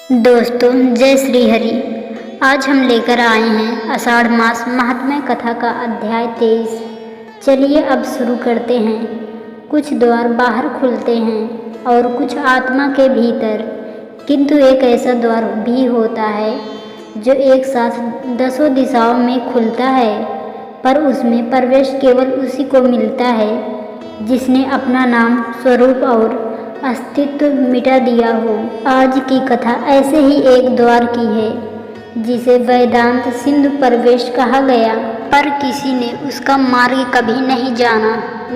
दोस्तों, जय श्री हरि। आज हम लेकर आए हैं आषाढ़ मास महात्म्य कथा का अध्याय 23। चलिए अब शुरू करते हैं। कुछ द्वार बाहर खुलते हैं और कुछ आत्मा के भीतर, किंतु एक ऐसा द्वार भी होता है जो एक साथ 10 दिशाओं में खुलता है, पर उसमें प्रवेश केवल उसी को मिलता है जिसने अपना नाम, स्वरूप और अस्तित्व मिटा दिया हो। आज की कथा ऐसे ही एक द्वार की है जिसे वेदांत सिंधु प्रवेश कहा गया, पर किसी ने उसका मार्ग कभी नहीं जाना।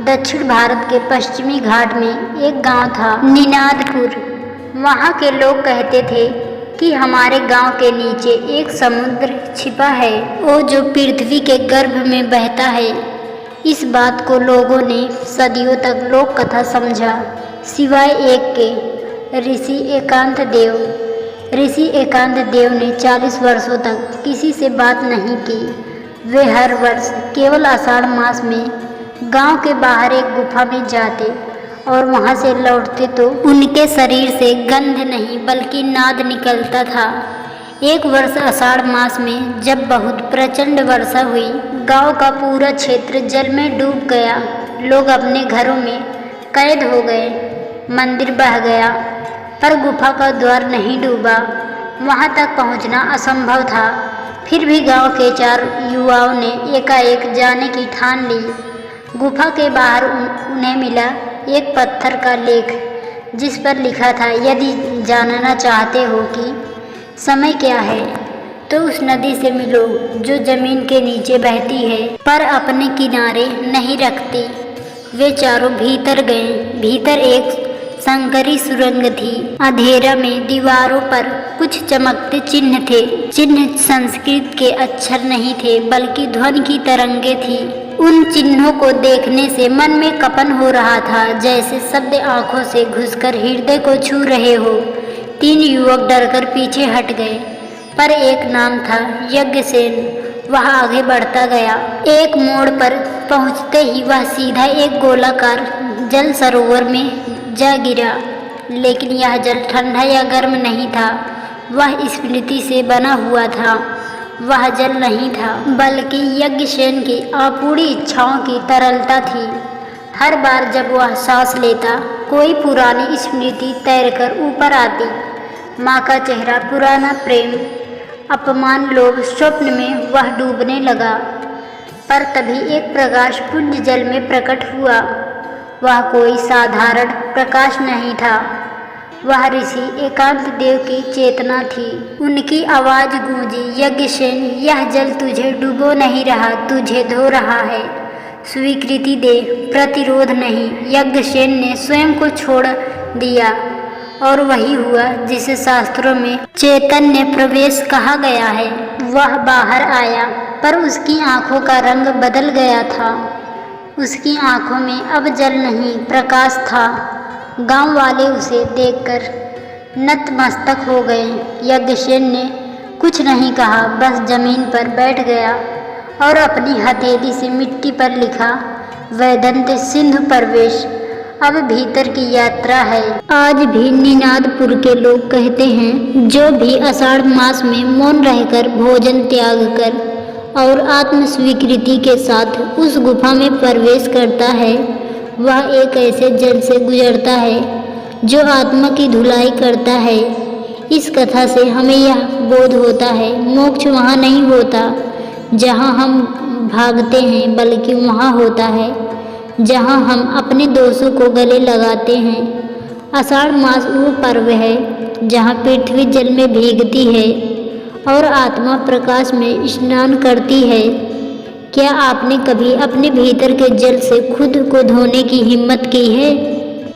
दक्षिण भारत के पश्चिमी घाट में एक गांव था, निनादपुर। वहां के लोग कहते थे कि हमारे गांव के नीचे एक समुद्र छिपा है, वो जो पृथ्वी के गर्भ में बहता है। इस बात को लोगों ने सदियों तक लोक कथा समझा, सिवाय एक के, ऋषि एकांत देव। ऋषि एकांत देव ने 40 वर्षों तक किसी से बात नहीं की। वे हर वर्ष केवल आषाढ़ मास में गांव के बाहर एक गुफा में जाते और वहां से लौटते तो उनके शरीर से गंध नहीं बल्कि नाद निकलता था। एक वर्ष आषाढ़ मास में जब बहुत प्रचंड वर्षा हुई, गांव का पूरा क्षेत्र जल में डूब गया। लोग अपने घरों में कैद हो गए, मंदिर बह गया, पर गुफा का द्वार नहीं डूबा। वहां तक पहुंचना असंभव था। फिर भी गांव के 4 युवाओं ने एकाएक जाने की ठान ली। गुफा के बाहर उन्हें मिला एक पत्थर का लेख, जिस पर लिखा था, यदि जानना चाहते हो कि समय क्या है तो उस नदी से मिलो जो जमीन के नीचे बहती है पर अपने किनारे नहीं रखती। वे चारों भीतर गए। भीतर एक संकरी सुरंग थी। अंधेरा में दीवारों पर कुछ चमकते चिन्ह थे। चिन्ह संस्कृत के अक्षर नहीं थे बल्कि ध्वनि की तरंगे थी। उन चिन्हों को देखने से मन में कंपन हो रहा था, जैसे शब्द आंखों से घुसकर हृदय को छू रहे हो। 3 युवक डरकर पीछे हट गए, पर एक नाम था यज्ञसेन। वह आगे बढ़ता गया। एक मोड़ पर पहुंचते ही वह सीधा एक गोलाकार जल सरोवर में जा गिरा, लेकिन यह जल ठंडा या गर्म नहीं था। वह स्मृति से बना हुआ था। वह जल नहीं था बल्कि यज्ञसेन की अपूरी इच्छाओं की तरलता थी। हर बार जब वह सांस लेता, कोई पुरानी स्मृति तैरकर ऊपर आती। माँ का चेहरा, पुराना प्रेम, अपमान, लोभ, स्वप्न में वह डूबने लगा। पर तभी एक प्रकाश पुंज जल में प्रकट हुआ। वह कोई साधारण प्रकाश नहीं था, वह ऋषि एकांत देव की चेतना थी। उनकी आवाज गूंजी, यज्ञसेन, यह जल तुझे डुबो नहीं रहा, तुझे धो रहा है। स्वीकृति दे, प्रतिरोध नहीं। यज्ञसेन ने स्वयं को छोड़ दिया और वही हुआ जिसे शास्त्रों में चैतन्य प्रवेश कहा गया है। वह बाहर आया, पर उसकी आंखों का रंग बदल गया था। उसकी आंखों में अब जल नहीं, प्रकाश था। गांव वाले उसे देखकर नतमस्तक हो गए। यज्ञसेन ने कुछ नहीं कहा, बस जमीन पर बैठ गया और अपनी हथेली से मिट्टी पर लिखा, वेदांत सिंधु प्रवेश। अब भीतर की यात्रा है। आज भी निनादपुर के लोग कहते हैं, जो भी आषाढ़ मास में मौन रहकर, भोजन त्याग कर और आत्म स्वीकृति के साथ उस गुफा में प्रवेश करता है, वह एक ऐसे जल से गुजरता है जो आत्मा की धुलाई करता है। इस कथा से हमें यह बोध होता है, मोक्ष वहाँ नहीं होता जहाँ हम भागते हैं, बल्कि वहाँ होता है जहाँ हम अपने दोषों को गले लगाते हैं। आषाढ़ मास वो पर्व है जहाँ पृथ्वी जल में भीगती है और आत्मा प्रकाश में स्नान करती है। क्या आपने कभी अपने भीतर के जल से खुद को धोने की हिम्मत की है?